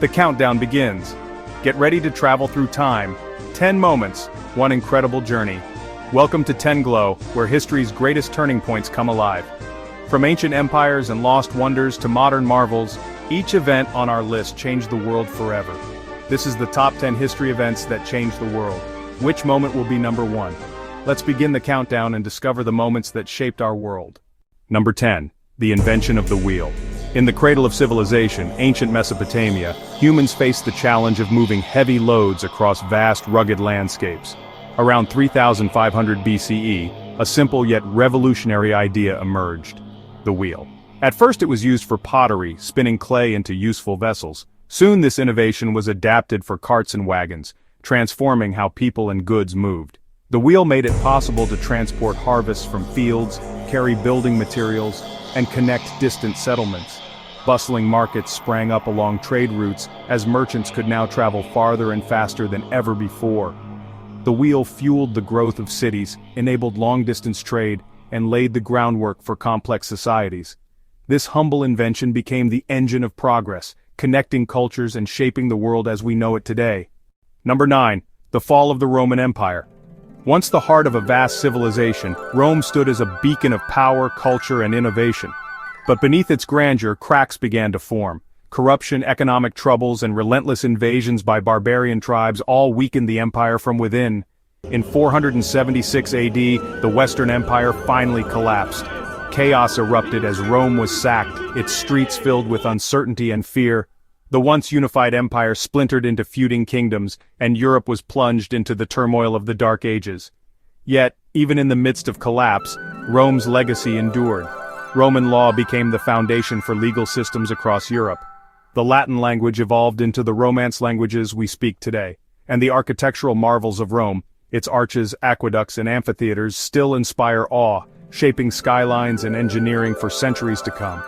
The countdown begins. Get ready to travel through time. 10 moments, one incredible journey. Welcome to TenGlow, where history's greatest turning points come alive. From ancient empires and lost wonders to modern marvels, each event on our list changed the world forever. This is the top 10 history events that changed the world. Which moment will be number 1? Let's begin the countdown and discover the moments that shaped our world. Number 10. The invention of the wheel. In the cradle of civilization, ancient Mesopotamia, humans faced the challenge of moving heavy loads across vast, rugged landscapes. Around 3500 BCE, a simple yet revolutionary idea emerged: the wheel. At first it was used for pottery, spinning clay into useful vessels. Soon this innovation was adapted for carts and wagons, transforming how people and goods moved. The wheel made it possible to transport harvests from fields, carry building materials, and connect distant settlements. Bustling markets sprang up along trade routes as merchants could now travel farther and faster than ever before. The wheel fueled the growth of cities, enabled long-distance trade, and laid the groundwork for complex societies. This humble invention became the engine of progress, connecting cultures and shaping the world as we know it today. Number 9. The fall of the Roman Empire. Once the heart of a vast civilization, Rome stood as a beacon of power, culture, and innovation. But beneath its grandeur, cracks began to form. Corruption, economic troubles, and relentless invasions by barbarian tribes all weakened the empire from within. In 476 AD, the Western Empire finally collapsed. Chaos erupted as Rome was sacked, its streets filled with uncertainty and fear. The once unified empire splintered into feuding kingdoms, and Europe was plunged into the turmoil of the Dark Ages. Yet, even in the midst of collapse, Rome's legacy endured. Roman law became the foundation for legal systems across Europe. The Latin language evolved into the Romance languages we speak today, and the architectural marvels of Rome, its arches, aqueducts, and amphitheaters, still inspire awe, shaping skylines and engineering for centuries to come.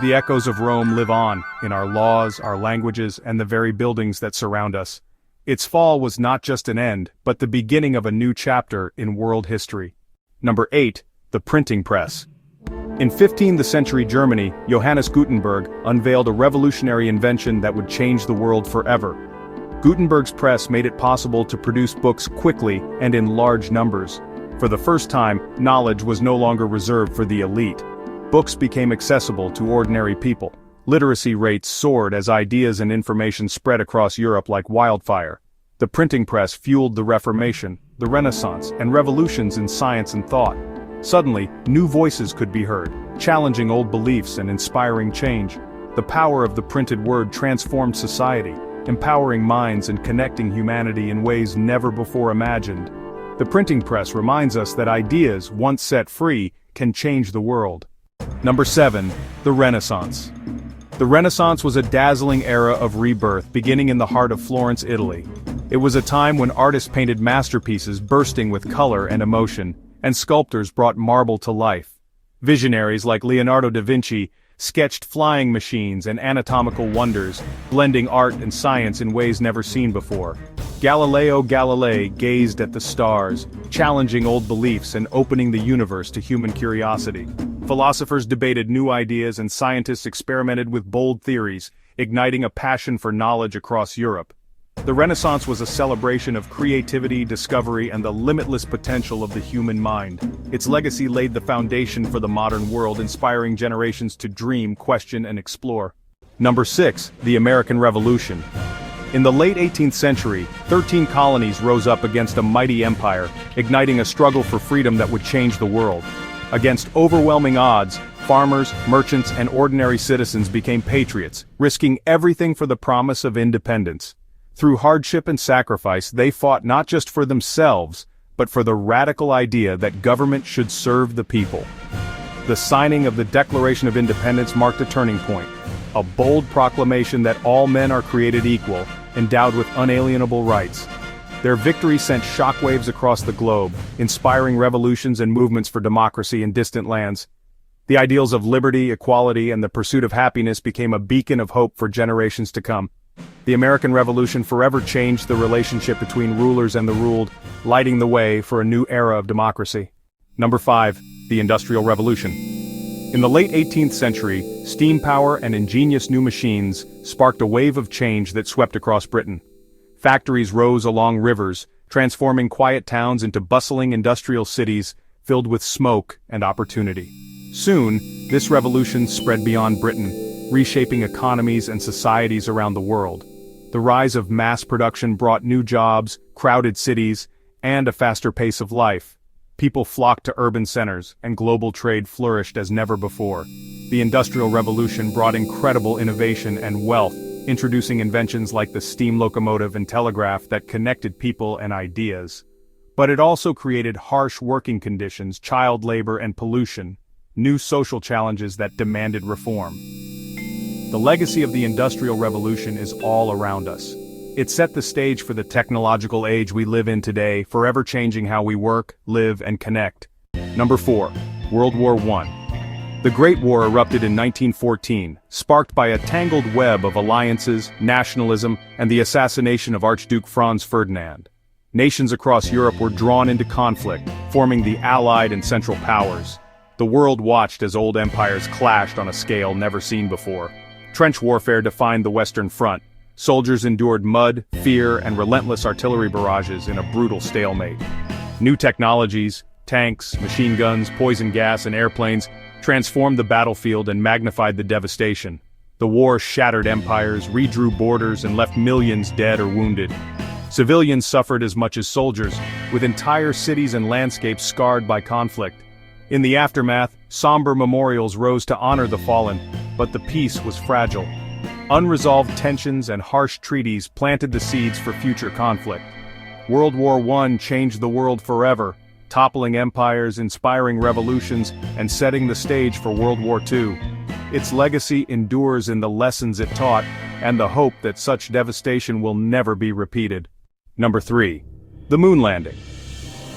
The echoes of Rome live on, in our laws, our languages, and the very buildings that surround us. Its fall was not just an end, but the beginning of a new chapter in world history. Number 8. The printing press. In 15th century Germany, Johannes Gutenberg unveiled a revolutionary invention that would change the world forever. Gutenberg's press made it possible to produce books quickly and in large numbers. For the first time, knowledge was no longer reserved for the elite. Books became accessible to ordinary people. Literacy rates soared as ideas and information spread across Europe like wildfire. The printing press fueled the Reformation, the Renaissance, and revolutions in science and thought. Suddenly, new voices could be heard, challenging old beliefs and inspiring change. The power of the printed word transformed society, empowering minds and connecting humanity in ways never before imagined. The printing press reminds us that ideas, once set free, can change the world. Number 7. The Renaissance. The Renaissance was a dazzling era of rebirth beginning in the heart of Florence, Italy. It was a time when artists painted masterpieces bursting with color and emotion, and sculptors brought marble to life. Visionaries like Leonardo da Vinci sketched flying machines and anatomical wonders, blending art and science in ways never seen before. Galileo Galilei gazed at the stars, challenging old beliefs and opening the universe to human curiosity. Philosophers debated new ideas and scientists experimented with bold theories, igniting a passion for knowledge across Europe. The Renaissance was a celebration of creativity, discovery, and the limitless potential of the human mind. Its legacy laid the foundation for the modern world, inspiring generations to dream, question, and explore. Number 6. The American Revolution. In the late 18th century, 13 colonies rose up against a mighty empire, igniting a struggle for freedom that would change the world. Against overwhelming odds, farmers, merchants, and ordinary citizens became patriots, risking everything for the promise of independence. Through hardship and sacrifice, they fought not just for themselves, but for the radical idea that government should serve the people. The signing of the Declaration of Independence marked a turning point, a bold proclamation that all men are created equal, endowed with unalienable rights. Their victory sent shockwaves across the globe, inspiring revolutions and movements for democracy in distant lands. The ideals of liberty, equality, and the pursuit of happiness became a beacon of hope for generations to come. The American Revolution forever changed the relationship between rulers and the ruled, lighting the way for a new era of democracy. Number 5. The Industrial Revolution. In the late 18th century, steam power and ingenious new machines sparked a wave of change that swept across Britain. Factories rose along rivers, transforming quiet towns into bustling industrial cities filled with smoke and opportunity. Soon, this revolution spread beyond Britain, reshaping economies and societies around the world. The rise of mass production brought new jobs, crowded cities, and a faster pace of life. People flocked to urban centers, and global trade flourished as never before. The Industrial Revolution brought incredible innovation and wealth, introducing inventions like the steam locomotive and telegraph that connected people and ideas. But it also created harsh working conditions, child labor and pollution, new social challenges that demanded reform. The legacy of the Industrial Revolution is all around us. It set the stage for the technological age we live in today, forever changing how we work, live, and connect. Number 4. World War I. The Great War erupted in 1914, sparked by a tangled web of alliances, nationalism, and the assassination of Archduke Franz Ferdinand. Nations across Europe were drawn into conflict, forming the Allied and Central Powers. The world watched as old empires clashed on a scale never seen before. Trench warfare defined the Western Front. Soldiers endured mud, fear, and relentless artillery barrages in a brutal stalemate. New technologies, tanks, machine guns, poison gas, and airplanes transformed the battlefield and magnified the devastation. The war shattered empires, redrew borders, and left millions dead or wounded. Civilians suffered as much as soldiers, with entire cities and landscapes scarred by conflict. In the aftermath, somber memorials rose to honor the fallen, but the peace was fragile. Unresolved tensions and harsh treaties planted the seeds for future conflict. World War I changed the world forever, toppling empires, inspiring revolutions, and setting the stage for World War II. Its legacy endures in the lessons it taught, and the hope that such devastation will never be repeated. Number 3. The Moon Landing.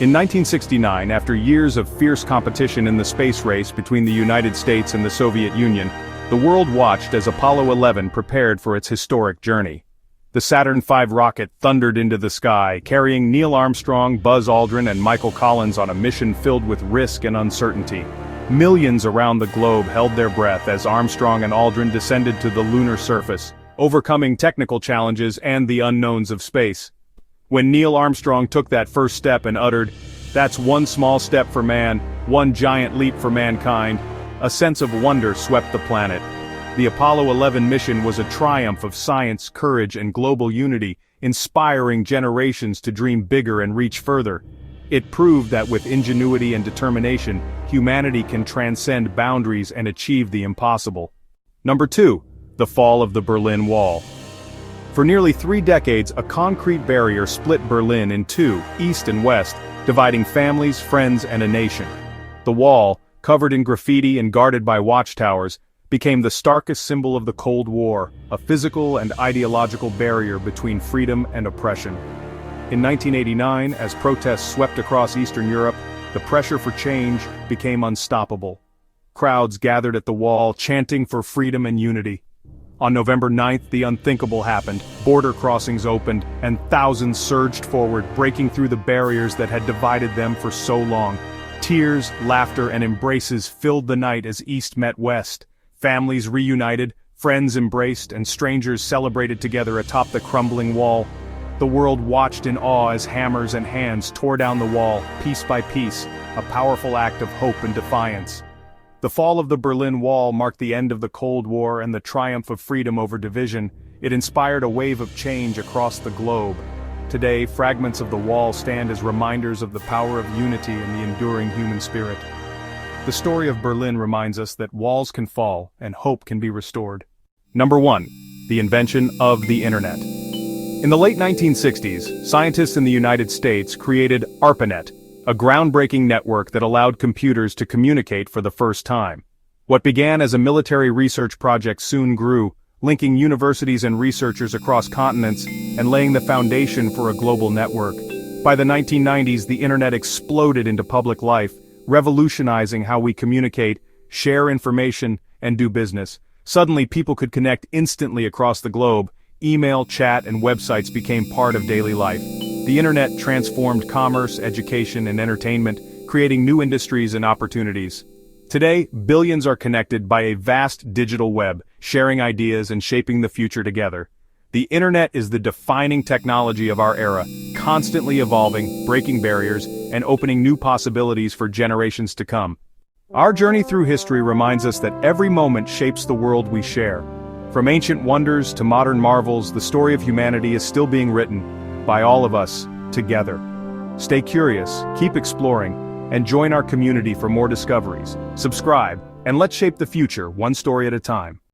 In 1969, after years of fierce competition in the space race between the United States and the Soviet Union, the world watched as Apollo 11 prepared for its historic journey. The Saturn V rocket thundered into the sky, carrying Neil Armstrong, Buzz Aldrin, and Michael Collins on a mission filled with risk and uncertainty. Millions around the globe held their breath as Armstrong and Aldrin descended to the lunar surface, overcoming technical challenges and the unknowns of space. When Neil Armstrong took that first step and uttered, "That's one small step for man, one giant leap for mankind," a sense of wonder swept the planet. The Apollo 11 mission was a triumph of science, courage, and global unity, inspiring generations to dream bigger and reach further. It proved that with ingenuity and determination, humanity can transcend boundaries and achieve the impossible. Number 2. The fall of the Berlin Wall. For nearly 3 decades, a concrete barrier split Berlin in two, east and west, dividing families, friends, and a nation. The wall, covered in graffiti and guarded by watchtowers, became the starkest symbol of the Cold War, a physical and ideological barrier between freedom and oppression. In 1989, as protests swept across Eastern Europe, the pressure for change became unstoppable. Crowds gathered at the wall, chanting for freedom and unity. On November 9th, the unthinkable happened. Border crossings opened, and thousands surged forward, breaking through the barriers that had divided them for so long. Tears, laughter, and embraces filled the night as East met West. Families reunited, friends embraced, and strangers celebrated together atop the crumbling wall. The world watched in awe as hammers and hands tore down the wall, piece by piece, a powerful act of hope and defiance. The fall of the Berlin Wall marked the end of the Cold War and the triumph of freedom over division. It inspired a wave of change across the globe. Today, fragments of the wall stand as reminders of the power of unity and the enduring human spirit. The story of Berlin reminds us that walls can fall and hope can be restored. Number 1. The invention of the Internet. In the late 1960s, scientists in the United States created ARPANET, a groundbreaking network that allowed computers to communicate for the first time. What began as a military research project soon grew, linking universities and researchers across continents and laying the foundation for a global network. By the 1990s, the Internet exploded into public life, revolutionizing how we communicate, share information, and do business. Suddenly, people could connect instantly across the globe. Email, chat, and websites became part of daily life. The Internet transformed commerce, education, and entertainment, creating new industries and opportunities. Today, billions are connected by a vast digital web, sharing ideas and shaping the future together. The internet is the defining technology of our era, constantly evolving, breaking barriers, and opening new possibilities for generations to come. Our journey through history reminds us that every moment shapes the world we share. From ancient wonders to modern marvels, the story of humanity is still being written by all of us, together. Stay curious, keep exploring, and join our community for more discoveries. Subscribe, and let's shape the future, one story at a time.